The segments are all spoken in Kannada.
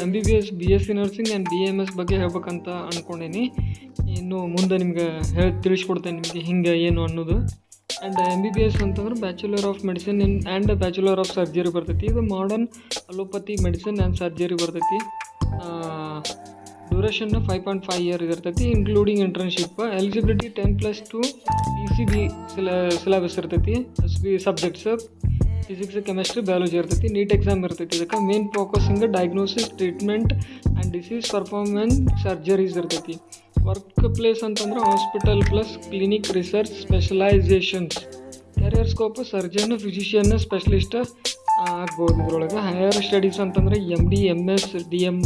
MBBS BSc nursing and BAMS ಬಗ್ಗೆ ಹೇಳ್ಬೇಕಂತ ಅಂದ್ಕೊಂಡೀನಿ. ಇನ್ನು ಮುಂದೆ ನಿಮ್ಗೆ ತಿಳಿಸ್ಕೊಡ್ತೇನೆ ನಿಮಗೆ ಹಿಂಗೆ ಏನು ಅನ್ನೋದು. ಆ್ಯಂಡ್ MBBS ಅಂತಂದ್ರೆ bachelor of medicine and bachelor of surgery ಬರ್ತೈತಿ. ಇದು modern allopathy medicine and surgery ಬರ್ತೈತಿ. ಡ್ಯೂರೇಷನ್ 5.5 ಇಯರ್ ಇರ್ತೈತಿ, including internship. Eligibility 10+2 PCB syllabus ಇರ್ತೈತಿ. ಸಬ್ಜೆಕ್ಟ್ಸ್ ಫಿಸಿಕ್ಸ್, ಕೆಮಿಸ್ಟ್ರಿ, ಬಯಾಲಜಿ ಇರ್ತೈತಿ. ನೀಟ್ ಎಕ್ಸಾಮ್ ಇರ್ತೈತಿ. ಇದಕ್ಕೆ main focusing diagnosis, treatment and disease performance surgeries ಇರ್ತೈತಿ. ವರ್ಕ್ ಪ್ಲೇಸ್ ಅಂತಂದ್ರೆ hospital plus clinic, research, specialisations. Carrier scope surgeon, physician, specialist ಆಗ್ಬೋದು. ಇದರೊಳಗೆ ಹೈಯರ್ ಸ್ಟಡೀಸ್ ಅಂತಂದರೆ MD, MS, DM,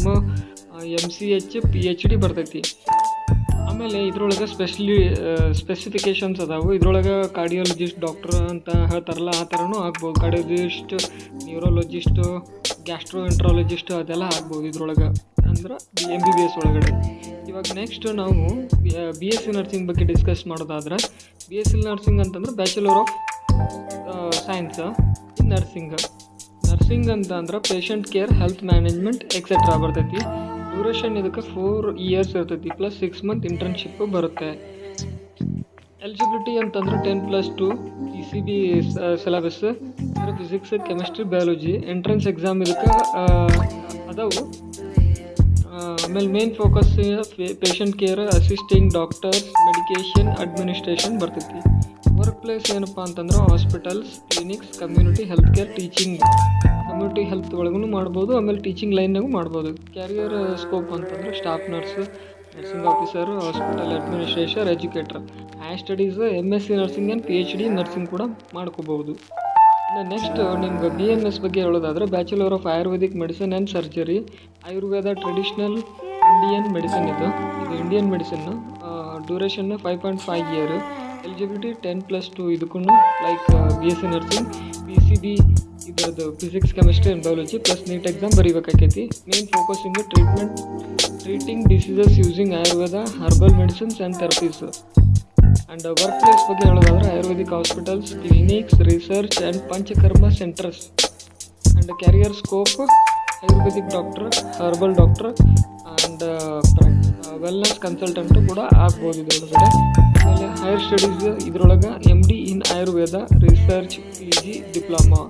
MCH, PhD ಬರ್ತೈತಿ. ಆಮೇಲೆ ಇದ್ರೊಳಗೆ ಸ್ಪೆಸಿಫಿಕೇಷನ್ಸ್ ಅದಾವು. ಇದ್ರೊಳಗೆ ಕಾರ್ಡಿಯಾಲಜಿಸ್ಟ್ ಡಾಕ್ಟರ್ ಅಂತ ಹೇಳ್ತಾರಲ್ಲ, ಆ ಥರನೂ ಆಗ್ಬೋದು. ಕಾರ್ಡಿಯಾಲಜಿಸ್ಟ್, ನ್ಯೂರೋಲಜಿಸ್ಟ್, ಗ್ಯಾಸ್ಟ್ರೋಎಂಟ್ರಾಲಜಿಸ್ಟ್ ಅದೆಲ್ಲ ಆಗ್ಬೋದು ಇದ್ರೊಳಗೆ, ಅಂದ್ರೆ MBBS ಒಳಗಡೆ. ಇವಾಗ ನೆಕ್ಸ್ಟ್ ನಾವು BSc ನರ್ಸಿಂಗ್ ಬಗ್ಗೆ ಡಿಸ್ಕಸ್ ಮಾಡೋದಾದ್ರೆ, BSc ನರ್ಸಿಂಗ್ ಅಂತಂದ್ರೆ bachelor of science in nursing ಅಂತ ಅಂದ್ರೆ patient care, health management etcetera ಬರ್ತೈತಿ. ಡ್ಯೂರೇಷನ್ ಇದಕ್ಕೆ 4 ಇಯರ್ಸ್ ಇರ್ತೈತಿ, ಪ್ಲಸ್ 6 ಮಂತ್ ಇಂಟರ್ನ್ಶಿಪ್ ಬರುತ್ತೆ. ಎಲಿಜಿಬಿಲಿಟಿ ಅಂತಂದ್ರೆ 10+2 PCB ಸಿಲೆಬಸ್, ಅಂದರೆ physics, chemistry, biology. Entrance exam ಇದಕ್ಕೆ ಅದಾವು. ಆಮೇಲೆ main focus patient care, assisting doctors, medication, administration ಬರ್ತೈತಿ. ವರ್ಕ್ ಪ್ಲೇಸ್ ಏನಪ್ಪ ಅಂತಂದ್ರೆ hospitals, clinics, community health care, teaching. Community health ಒಳಗೂ ಮಾಡ್ಬೋದು, ಆಮೇಲೆ ಟೀಚಿಂಗ್ ಲೈನ್ನಾಗೂ ಮಾಡ್ಬೋದು. ಕ್ಯಾರಿಯರ್ ಸ್ಕೋಪ್ ಅಂತಂದ್ರೆ staff nurse, nursing officer, hospital administration, educator. High studies MSc nursing and PhD nursing ಕೂಡ ಮಾಡ್ಕೋಬಹುದು. ನೆಕ್ಸ್ಟ್ ನಿಮ್ಗೆ BMS ಬಗ್ಗೆ ಹೇಳೋದಾದ್ರೆ bachelor of Ayurvedic medicine and surgery. Ayurveda traditional Indian medicine ಇದು Indian medicine. Duration 5.5 year. Eligibility 10+2 ಇದಕ್ಕೂ ಲೈಕ್ BSc ನರ್ಸಿಂಗ್. PCB ಇದರದ್ದು physics, chemistry and biology plus NEET exam ಬರೀಬೇಕಾಕೈತಿ. Main focusing treating diseases using Ayurveda, herbal medicines and therapies. And work place ಬಗ್ಗೆ ಹೇಳೋದಾದ್ರೆ Ayurvedic hospitals, clinics, research and panchakarma centres. And carrier scope Ayurvedic doctor, herbal doctor and wellness consultant ಕೂಡ ಆಗ್ಬೋದು ಇದರೊಳಗಡೆ. ಆಮೇಲೆ ಹೈಯರ್ ಸ್ಟಡೀಸ್ ಇದರೊಳಗೆ MD ಇನ್ ಆಯುರ್ವೇದ, ರಿಸರ್ಚ್, PG, ಡಿಪ್ಲೊಮಾ.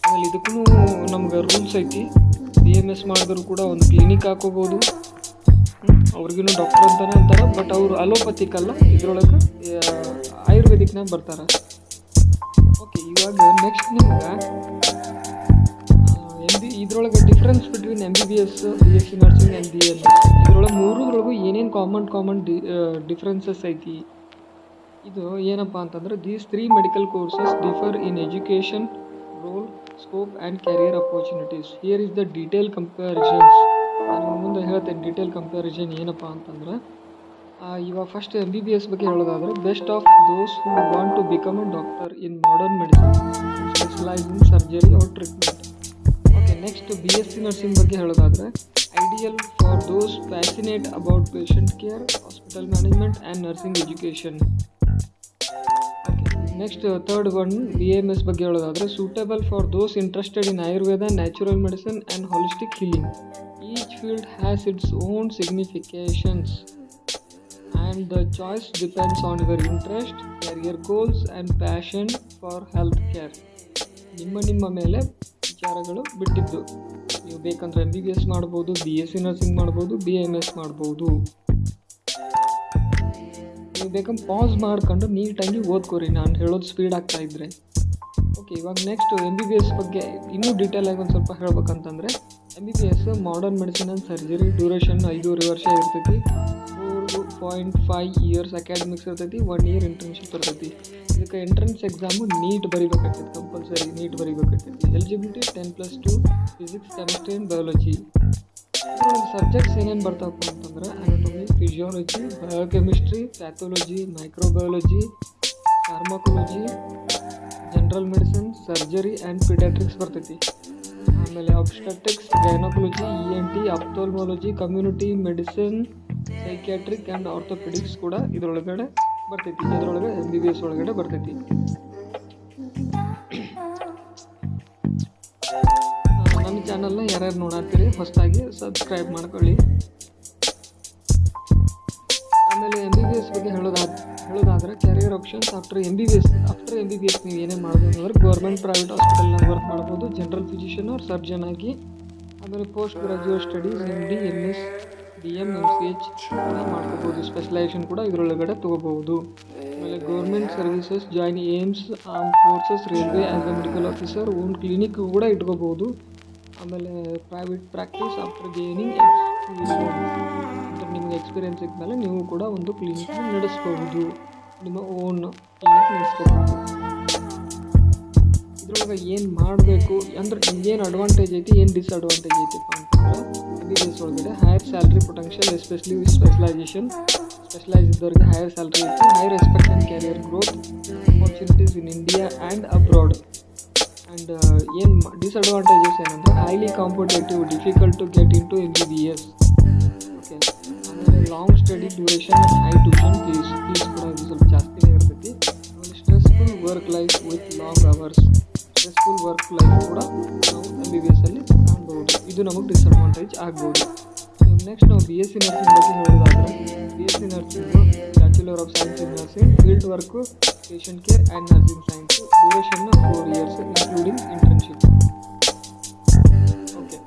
ಆಮೇಲೆ ಇದಕ್ಕೂ ನಮ್ಗೆ ರೂಲ್ಸ್ ಐತಿ. BMS ಮಾಡಿದ್ರು ಕೂಡ ಒಂದು ಕ್ಲಿನಿಕ್ ಹಾಕೋಬೋದು. ಅವ್ರಿಗೂ ಡಾಕ್ಟರ್ ಅಂತಾನೆ ಅಂತಾರೆ, ಬಟ್ ಅವರು ಅಲೋಪತಿಕ್ ಅಲ್ಲ, ಇದರೊಳಗೆ ಆಯುರ್ವೇದಿಕ್ನಾಗ ಬರ್ತಾರೆ. ಓಕೆ, ಇವಾಗ ನೆಕ್ಸ್ಟ್ ನಿಮ್ಗೆ ಇದ್ರೊಳಗೆ difference between MBBS, BSc nursing and BMS. ಇದ್ರೊಳಗೆ ಮೂರದ್ರೊಳಗೂ ಏನೇನು ಕಾಮನ್ ಡಿಫ್ರೆನ್ಸಸ್ ಐತಿ. ಇದು ಏನಪ್ಪ ಅಂತಂದ್ರೆ these 3 medical courses differ in education, role, scope and career opportunities. Here is the detail comparisons. ನಾನು ಮುಂದೆ ಹೇಳ್ತೇನೆ ಡೀಟೇಲ್ ಕಂಪ್ಯಾರಿಸನ್ ಏನಪ್ಪ ಅಂತಂದ್ರೆ. ಇವಾಗ ಫಸ್ಟ್ MBBS ಬಗ್ಗೆ ಹೇಳೋದಾದ್ರೆ best of those who want to become a doctor in modern medicine, specialise in surgery or treatment. Okay, next BSc nursing ಬಗ್ಗೆ ಹೇಳೋದಾದ್ರೆ ideal for those fascinate about patient care, hospital management and nursing education. Next third one BMS ಬಗ್ಗೆ ಹೇಳೋದಾದ್ರೆ suitable for those interested in Ayurveda, natural medicine and holistic healing. Each field has its own significations and the choice depends on your interest, carrier goals and passion for health care. ನಿಮ್ಮ ಮೇಲೆ ವಿಚಾರಗಳು ಬಿಟ್ಟಿದ್ದು. ನೀವು ಬೇಕಂದ್ರೆ MBBS ಮಾಡ್ಬೋದು, BSc ನರ್ಸಿಂಗ್ ಮಾಡ್ಬೋದು, BMS ಮಾಡ್ಬೋದು. ನೀವು ಬೇಕಂದ್ರೆ ಪಾಸ್ ಮಾಡ್ಕೊಂಡು ನೀಟಾಗಿ ಓದ್ಕೋರಿ, ನಾನು ಹೇಳೋದು ಸ್ಪೀಡ್ ಆಗ್ತಾ ಇದ್ರೆ. ಓಕೆ, ಇವಾಗ ನೆಕ್ಸ್ಟ್ MBBS ಬಗ್ಗೆ ಇನ್ನೂ ಡೀಟೇಲಾಗಿ ಒಂದು ಸ್ವಲ್ಪ ಹೇಳ್ಬೇಕಂತಂದರೆ MBBS modern medicine and surgery. Duration 5.5 ವರ್ಷ ಇರ್ತೈತಿ. 4.5 ಇಯರ್ಸ್ ಅಕಾಡೆಮಿಕ್ಸ್ ಇರ್ತೈತಿ. 1 ಇಯರ್ ಇಂಟರ್ನ್ಶಿಪ್ ಇರ್ತೈತಿ. ಇದಕ್ಕೆ ಎಂಟ್ರೆನ್ಸ್ ಎಕ್ಸಾಮು ನೀಟ್ ಬರೀಬೇಕಾಗ್ತೈತಿ, ಕಂಪಲ್ಸರಿ ನೀಟ್ ಬರೀಬೇಕಾಗ್ತೈತಿ. Eligibility 10+2 physics, chemistry and biology. ಇದರೊಳಗೆ ಸಬ್ಜೆಕ್ಟ್ಸ್ ಏನೇನು ಬರ್ತಾವಪ್ಪ ಅಂತಂದ್ರೆ anatomy, physiology, biochemistry, pathology, microbiology, pharmacology, general medicine, surgery and paediatrics ಬರ್ತೈತಿ. ಆಮೇಲೆ obstetrics, gynaecology, ENT, ophthalmology, community medicine, psychiatric and orthopaedics ಕೂಡ ಇದರೊಳಗಡೆ ಬರ್ತೈತಿ. ಇದರೊಳಗೆ MBBS ಒಳಗಡೆ ಬರ್ತೈತಿ. ನಮ್ಮ ಚಾನಲ್ನ ಯಾರ್ಯಾರು ನೋಡತ್ತೀರಿ ಹೊಸದಾಗಿ ಸಬ್ಸ್ಕ್ರೈಬ್ ಮಾಡ್ಕೊಳ್ಳಿ. ಆಮೇಲೆ MBBS ಬಗ್ಗೆ ಹೇಳೋದಾದ್ರೆ ಕ್ಯಾರಿಯರ್ ಆಪ್ಷನ್ಸ್ ಆಫ್ಟರ್ MBBS ನೀವು ಏನೇ ಮಾಡ್ಬೋದು ಅಂದ್ರೆ ಗೌರ್ಮೆಂಟ್ ಪ್ರೈವೇಟ್ ಹಾಸ್ಪಿಟಲ್ನಾಗ ವರ್ಕ್ ಮಾಡ್ಬೋದು, ಜನರಲ್ ಫಿಸಿಷಿಯನ್ ಅವ್ರ ಸರ್ಜನ್ ಆಗಿ. ಆಮೇಲೆ post graduate studies MD MS DM MCH ಕೂಡ ಮಾಡ್ಕೋಬೋದು. ಸ್ಪೆಷಲೈಸೇಷನ್ ಕೂಡ ಇದರೊಳಗಡೆ ತೊಗೋಬೋದು. ಆಮೇಲೆ government services join AIIMS armed forces railway as a medical officer own clinic ಕೂಡ ಇಟ್ಕೋಬೋದು. ಆಮೇಲೆ private practice after gaining experience ಅಂದರೆ ನಿಮಗೆ ಎಕ್ಸ್ಪೀರಿಯನ್ಸ್ ಇದ್ಮೇಲೆ ನೀವು ಕೂಡ ಒಂದು ಕ್ಲಿನಿಕ್ ನಡೆಸ್ಕೋಬೋದು, ನಿಮ್ಮ ಓನ್ ಕ್ಲಿನಿಕ್ ನಡೆಸ್ಕೋಬೋದು. ಇದ್ರೊಳಗೆ ಏನು ಮಾಡಬೇಕು ಅಂದ್ರೆ ನಿಮ್ಗೇನು ಅಡ್ವಾಂಟೇಜ್ ಐತಿ ಏನು ಡಿಸ್ಅಡ್ವಾಂಟೇಜ್ ಐತಿಪ್ಪ ಅಂತಂದ್ರೆ MBBS ಒಳಗಡೆ higher salary potential especially with specialise ಇದ್ದವ್ರಿಗೆ ಹೈಯರ್ ಸ್ಯಾಲ್ರಿ ಐತಿ, high respect and career growth opportunities in India and abroad. And ಏನು ಡಿಸ್ಅಡ್ವಾಂಟೇಜಸ್ ಏನಂದ್ರೆ highly competitive, difficult to get in to MBBS. Okay, ಆಮೇಲೆ long study duration, high tuition fees ಕೂಡ ಇದು ಸ್ವಲ್ಪ ಜಾಸ್ತಿನೇ ಇರ್ತೈತಿ. ಆಮೇಲೆ stressful work life with long hours, stressful work life ಕೂಡ ನಾವು MBBS ಅಲ್ಲಿ ಕಾಣ್ಬೋದು. ಇದು ನಮಗೆ ಡಿಸ್ಅಡ್ವಾಂಟೇಜ್ ಆಗ್ಬೋದು. ನೆಕ್ಸ್ಟ್ ನಾವು BSc ನರ್ಸಿಂಗ್ ಬಗ್ಗೆ ಹೇಳೋದಾದ್ರೆ BSc nursing bachelor of science in nursing, field work patient care and nursing science, duration 4 years including internship. Okay,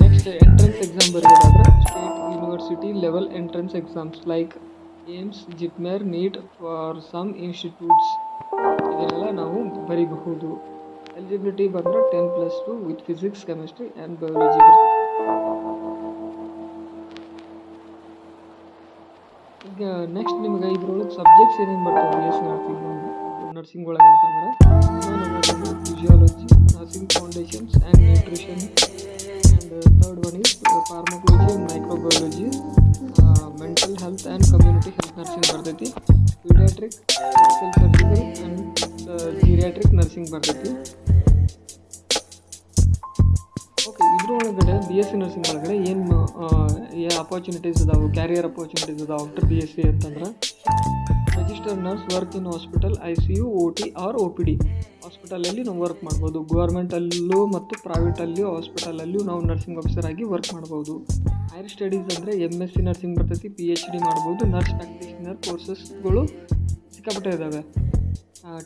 next entrance exam ಬರೆಯೋದಾದ್ರೆ state university level entrance exams like AIIMS, JIPMER, NEET for some institutes ಇದನ್ನೆಲ್ಲ ನಾವು ಬರೀಬಹುದು. ಎಲಿಜಿಬಿಲಿಟಿ ಬಂದರೆ 10+2 with physics, chemistry and biology ಬರ್ತದೆ. ಈಗ ನೆಕ್ಸ್ಟ್ ನಿಮ್ಗೆ ಇದ್ರೊಳಗೆ ಸಬ್ಜೆಕ್ಟ್ಸ್ ಏನೇನು ಬರ್ತವೆ BSc ನರ್ಸಿಂಗ್ ಒಳಗೆ ಅಂತಂದ್ರೆ physiology, nursing foundations and nutrition, and third one is pharmacology and microbiology, mental health and community health nursing ಬರ್ತೈತಿ, paediatric, medical surgical and geriatric nursing ಬರ್ತೈತಿ. ಓಕೆ, ಇದ್ರೊಳಗಡೆ BSc ನರ್ಸಿಂಗ್ ಒಳಗಡೆ ಏನು ಅಪಾರ್ಚುನಿಟೀಸ್ ಇದಾವೆ, ಕ್ಯಾರಿಯರ್ ಅಪಾರ್ಚುನಿಟೀಸ್ ಇದಾವೆ ಆಫ್ಟರ್ BSc ಅಂತಂದ್ರೆ registered nurse work in hospital, ICU, OT or OPD ಹಾಸ್ಪಿಟಲಲ್ಲಿ ನಾವು ವರ್ಕ್ ಮಾಡ್ಬೋದು. ಗೌರ್ಮೆಂಟಲ್ಲೂ ಮತ್ತು ಪ್ರೈವೇಟಲ್ಲಿಯೂ ಹಾಸ್ಪಿಟಲಲ್ಲಿಯೂ ನಾವು ನರ್ಸಿಂಗ್ ಆಫೀಸರ್ ಆಗಿ ವರ್ಕ್ ಮಾಡ್ಬೋದು. ಹೈಯರ್ ಸ್ಟಡೀಸ್ ಅಂದರೆ MSc ನರ್ಸಿಂಗ್ ಬರ್ತೈತಿ, PhD ಮಾಡ್ಬೋದು. ನರ್ಸ್ ಪ್ರಾಕ್ಟೀಷನರ್ ಕೋರ್ಸಸ್ಗಳು ಸಿಕ್ಕಾಪಟ್ಟೆ ಇದ್ದಾವೆ.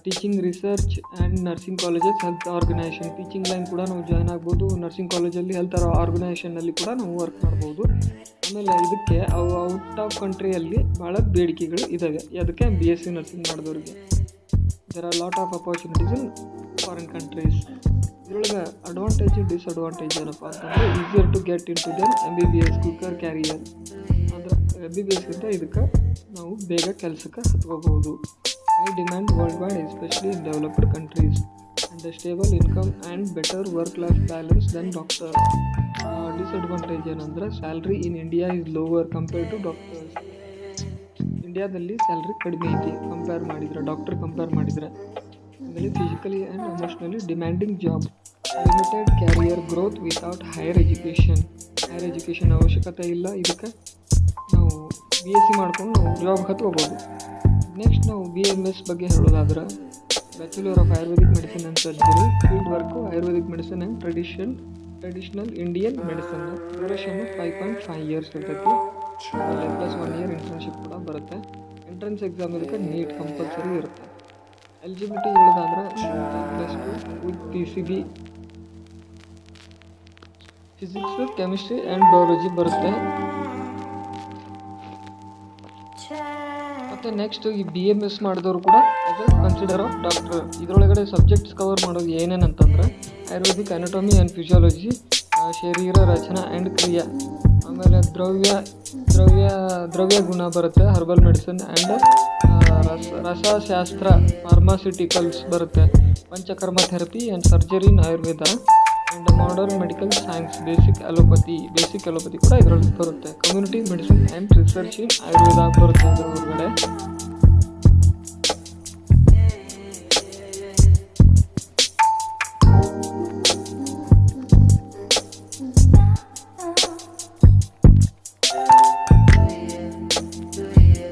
Teaching, research and nursing colleges, health organisation teaching line ಕೂಡ ನಾವು ಜಾಯ್ನ್ ಆಗ್ಬೋದು. ನರ್ಸಿಂಗ್ ಕಾಲೇಜಲ್ಲಿ ಹೆಲ್ತ್ ಆರ್ಗನೈಸೇಷನಲ್ಲಿ ಕೂಡ ನಾವು ವರ್ಕ್ ಮಾಡ್ಬೋದು. ಆಮೇಲೆ ಇದಕ್ಕೆ ಔಟ್ ಆಫ್ ಕಂಟ್ರಿಯಲ್ಲಿ ಭಾಳ ಬೇಡಿಕೆಗಳು ಇದ್ದಾವೆ ಅದಕ್ಕೆ BSc ನರ್ಸಿಂಗ್ ಮಾಡಿದವ್ರಿಗೆ. There are lot of opportunities in foreign countries. ಇದರೊಳಗೆ ಅಡ್ವಾಂಟೇಜ್ ಡಿಸ್ಅಡ್ವಾಂಟೇಜ್ ಏನಪ್ಪ ಅಂತಂದರೆ easier to get in to than MBBS, quicker career ಅಂದರೆ MBBSಗಿಂತ ಇದಕ್ಕೆ ನಾವು ಬೇಗ ಕೆಲಸಕ್ಕೆ ಹತ್ಕೋಬಹುದು. High demand world wide especially in developed countries and the stable income and better work life balance than doctor. Disadvantage ಏನಂದರೆ salary in India is lower compared to doctors. ಇಂಡಿಯಾದಲ್ಲಿ ಸ್ಯಾಲ್ರಿ ಕಡಿಮೆ ಐತಿ ಡಾಕ್ಟರ್ ಕಂಪೇರ್ ಮಾಡಿದರೆ. ಆಮೇಲೆ physically and emotionally demanding job, limited carrier growth without higher education ಅವಶ್ಯಕತೆ ಇಲ್ಲ. ಇದಕ್ಕೆ ನಾವು BSc ಮಾಡ್ಕೊಂಡು ನಾವು ಜಾಬ್ ಹತ್ಕೋಬೋದು. ನೆಕ್ಸ್ಟ್ ನಾವು BMS ಬಗ್ಗೆ ಹೇಳೋದಾದ್ರೆ bachelor of Ayurvedic medicine and surgery, field work Ayurvedic medicine and traditional Indian medicine, duration 5.5 years ಇರ್ತೈತಿ. ಆಮೇಲೆ +1 year ಇಂಟರ್ನ್ಶಿಪ್ ಕೂಡ ಬರುತ್ತೆ. ಎಂಟ್ರೆನ್ಸ್ ಎಕ್ಸಾಮ್ ಇದಕ್ಕೆ NEET ಕಂಪಲ್ಸರಿ ಇರುತ್ತೆ. ಎಲಿಜಿಬಿಲಿಟಿ ಹೇಳೋದಾದ್ರೆ 10+2 with PCB, physics, chemistry and biology ಬರುತ್ತೆ. ಮತ್ತು ನೆಕ್ಸ್ಟ್ ಈ BMS ಮಾಡಿದವರು ಕೂಡ ಅದು ಕನ್ಸಿಡರ್ ಆಫ್ ಡಾಕ್ಟರ್. ಇದರೊಳಗಡೆ ಸಬ್ಜೆಕ್ಟ್ಸ್ ಕವರ್ ಮಾಡೋದು ಏನೇನಂತಂದ್ರೆ Ayurvedic anatomy and physiology, Sharira Rachana and Kriya, ಆಮೇಲೆ ದ್ರವ್ಯ ಗುಣ ಬರುತ್ತೆ, herbal medicine and Rasashastra, pharmaceuticals ಬರುತ್ತೆ, Panchakarma therapy and surgery in Ayurveda and modern medical science, basic allopathy ಕೂಡ ಇದರಲ್ಲಿ ಬರುತ್ತೆ. Community medicine and research in Ayurveda ಬರುತ್ತೆ ಇದರ ಹೊರಗಡೆ.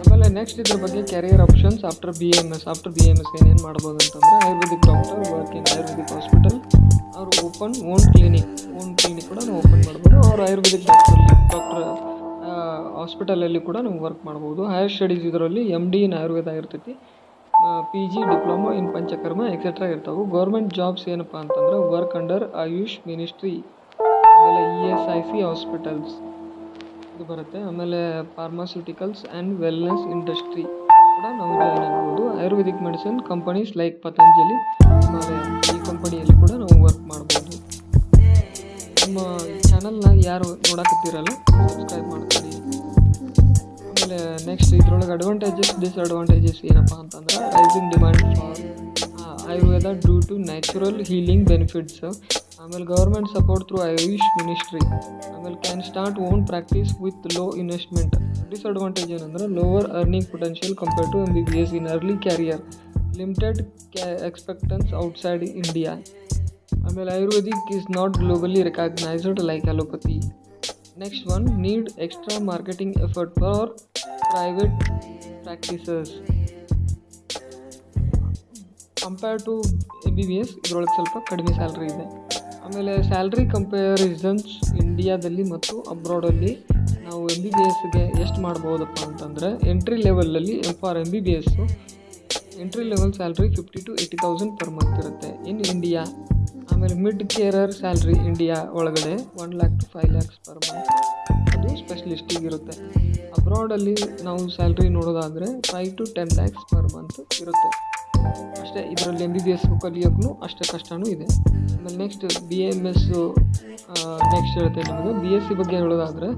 ಆಮೇಲೆ ನೆಕ್ಸ್ಟ್ ಇದ್ರ ಬಗ್ಗೆ ಕ್ಯಾರಿಯರ್ ಆಪ್ಷನ್ಸ್ ಆಫ್ಟರ್ BMS ಏನೇನು ಮಾಡ್ಬೋದು ಅಂತಂದರೆ Ayurvedic doctor work in Ayurvedic hospital, ಅವರು ಓನ್ ಕ್ಲಿನಿಕ್ ಕೂಡ ನಾವು ಓಪನ್ ಮಾಡ್ಬೋದು. ಅವ್ರು ಆಯುರ್ವೇದಿಕ್ ಡಾಕ್ಟರ್ ಹಾಸ್ಪಿಟಲಲ್ಲಿ ಕೂಡ ನಾವು ವರ್ಕ್ ಮಾಡ್ಬೋದು. ಹೈಯರ್ ಸ್ಟಡೀಸ್ ಇದರಲ್ಲಿ MD ಇನ್ ಆಯುರ್ವೇದ ಇರ್ತೈತಿ, PG diploma in panchakarma etcetera ಇರ್ತಾವೆ. ಗೌರ್ಮೆಂಟ್ ಜಾಬ್ಸ್ ಏನಪ್ಪ ಅಂತಂದ್ರೆ ವರ್ಕ್ ಅಂಡರ್ ಆಯುಷ್ ಮಿನಿಸ್ಟ್ರಿ, ಆಮೇಲೆ ESIC ಹಾಸ್ಪಿಟಲ್ಸ್ ಇದು ಬರುತ್ತೆ. ಆಮೇಲೆ ಫಾರ್ಮಾಸ್ಯೂಟಿಕಲ್ಸ್ ಆ್ಯಂಡ್ ವೆಲ್ನೆಸ್ ಇಂಡಸ್ಟ್ರಿ ಕೂಡ ನಾವು ಜಾಯ್ನ್ ಆಗ್ಬೋದು. Ayurvedic medicine companies like Patanjali, Himalaya ಈ ಕಂಪನಿಯಲ್ಲಿ ಕೂಡ ನಾವು ವರ್ಕ್ ಮಾಡ್ಬೋದು. ನಮ್ಮ ಚಾನಲ್ನ ಯಾರು ನೋಡಕತ್ತೀರಲ್ಲ ಸಬ್ಸ್ಕ್ರೈಬ್ ಮಾಡ್ಕೊಳ್ಳಿ. ಆಮೇಲೆ ನೆಕ್ಸ್ಟ್ ಇದ್ರೊಳಗೆ ಅಡ್ವಾಂಟೇಜಸ್ ಡಿಸ್ಅಡ್ವಾಂಟೇಜಸ್ ಏನಪ್ಪ ಅಂತಂದ್ರೆ rising demand for Ayurveda due to natural healing benefits, ಆಮೇಲೆ government support through AYUSH ministry, ಆಮೇಲೆ can start own practice with low investment. Disadvantage ಏನಂದ್ರೆ lower earning potential compared to MBBS in early career, limited expectance outside India. ಆಮೇಲೆ Ayurvedic is not globally recognised like allopathy. Next one need extra marketing effort for private practices compare to MBBS. ಇದರೊಳಗೆ ಸ್ವಲ್ಪ ಕಡಿಮೆ ಸ್ಯಾಲ್ರಿ ಇದೆ. ಆಮೇಲೆ ಸ್ಯಾಲ್ರಿ ಕಂಪ್ಯಾರಿಸನ್ಸ್ ಇಂಡಿಯಾದಲ್ಲಿ ಮತ್ತು ಅಬ್ರಾಡಲ್ಲಿ ನಾವು MBBSಗೆ ಎಷ್ಟು ಮಾಡ್ಬೋದಪ್ಪ ಅಂತಂದರೆ ಎಂಟ್ರಿ ಲೆವೆಲಲ್ಲಿ for MBBS entry level salary 50,000 to 80,000 per month ಇರುತ್ತೆ ಇನ್ ಇಂಡಿಯಾ. ಆಮೇಲೆ ಮಿಡ್ ಕೇರರ್ ಸ್ಯಾಲ್ರಿ ಇಂಡಿಯಾ ಒಳಗಡೆ 1 lakh to 5 lakhs per month, ಅದು ಸ್ಪೆಷಲಿಸ್ಟಿಗೆ ಇರುತ್ತೆ. ಅಬ್ರಾಡಲ್ಲಿ ನಾವು ಸ್ಯಾಲ್ರಿ ನೋಡೋದಾದರೆ 5 to 10 lakhs ಪರ್ ಮಂತ್ ಇರುತ್ತೆ ಅಷ್ಟೇ. ಇದರಲ್ಲಿ MBBS ಕಲಿಯೋಕ್ಕೂ ಅಷ್ಟೇ ಕಷ್ಟವೂ ಇದೆ. ಆಮೇಲೆ ನೆಕ್ಸ್ಟ್ BAMS ನೆಕ್ಸ್ಟ್ ಇರುತ್ತೆ ನಿಮಗೆ. BSc ಬಗ್ಗೆ ಹೇಳೋದಾದರೆ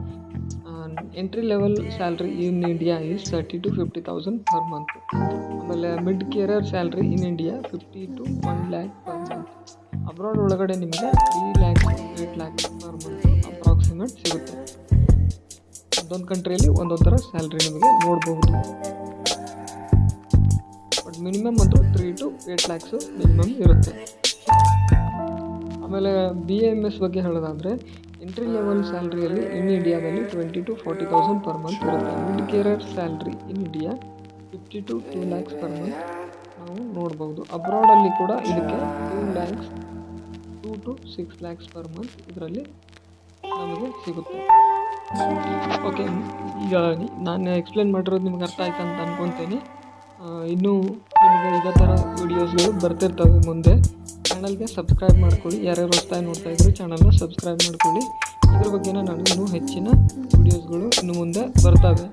entry level salary in India is 30,000 to 50,000 per month. ಆಮೇಲೆ mid career salary in India 50 to 1 lakh per month. Abroad ಒಳಗಡೆ ನಿಮಗೆ 3 lakhs to 8 lakhs per month approximate ಸಿಗುತ್ತೆ. ಒಂದೊಂದು ಕಂಟ್ರಿಯಲ್ಲಿ ಒಂದೊಂದು ಥರ ಸ್ಯಾಲ್ರಿ ನಿಮಗೆ ನೋಡಬಹುದು. ಬಟ್ ಮಿನಿಮಮ್ ಅಂತೂ 3 to 8 lakhs ಮಿನಿಮಮ್ ಇರುತ್ತೆ. ಆಮೇಲೆ BAMS ಬಗ್ಗೆ ಹೇಳೋದಾದರೆ ಎಂಟ್ರಿ ಲೆವೆಲ್ ಸ್ಯಾಲ್ರಿಯಲ್ಲಿ ಇನ್ ಇಂಡಿಯಾದಲ್ಲಿ 20,000 to 40,000 ಪರ್ ಮಂತ್ ಇರುತ್ತೆ. Mid career salary in India 50 to 2 lakhs per month ನಾವು ನೋಡ್ಬೋದು. ಅಬ್ರಾಡಲ್ಲಿ ಕೂಡ ಇದಕ್ಕೆ 2 to 6 lakhs ಪರ್ ಮಂತ್ ಇದರಲ್ಲಿ ನಮಗೆ ಸಿಗುತ್ತೆ. ಓಕೆ, ಈಗ ನಾನು ಎಕ್ಸ್ಪ್ಲೇನ್ ಮಾಡಿರೋದು ನಿಮ್ಗೆ ಅರ್ಥ ಆಯ್ತು ಅಂತ ಅಂದ್ಕೊತೀನಿ. ಇನ್ನೂ ನಿಮಗೆ ಇದೇ ಥರ ವೀಡಿಯೋಸ್ಗಳು ಬರ್ತಿರ್ತವೆ ಮುಂದೆ. ಚಾನಲ್ಗೆ ಸಬ್ಸ್ಕ್ರೈಬ್ ಮಾಡ್ಕೊಳ್ಳಿ. ಯಾರ್ಯಾರು ಹೊಸ್ದಾಗಿ ನೋಡ್ತಾ ಇದ್ರು ಚಾನಲ್ನ ಸಬ್ಸ್ಕ್ರೈಬ್ ಮಾಡ್ಕೊಳ್ಳಿ. ಇದ್ರ ಬಗ್ಗೆ ನಾನು ಇನ್ನೂ ಹೆಚ್ಚಿನ ವೀಡಿಯೋಸ್ಗಳು ಇನ್ನು ಮುಂದೆ ಬರ್ತವೆ.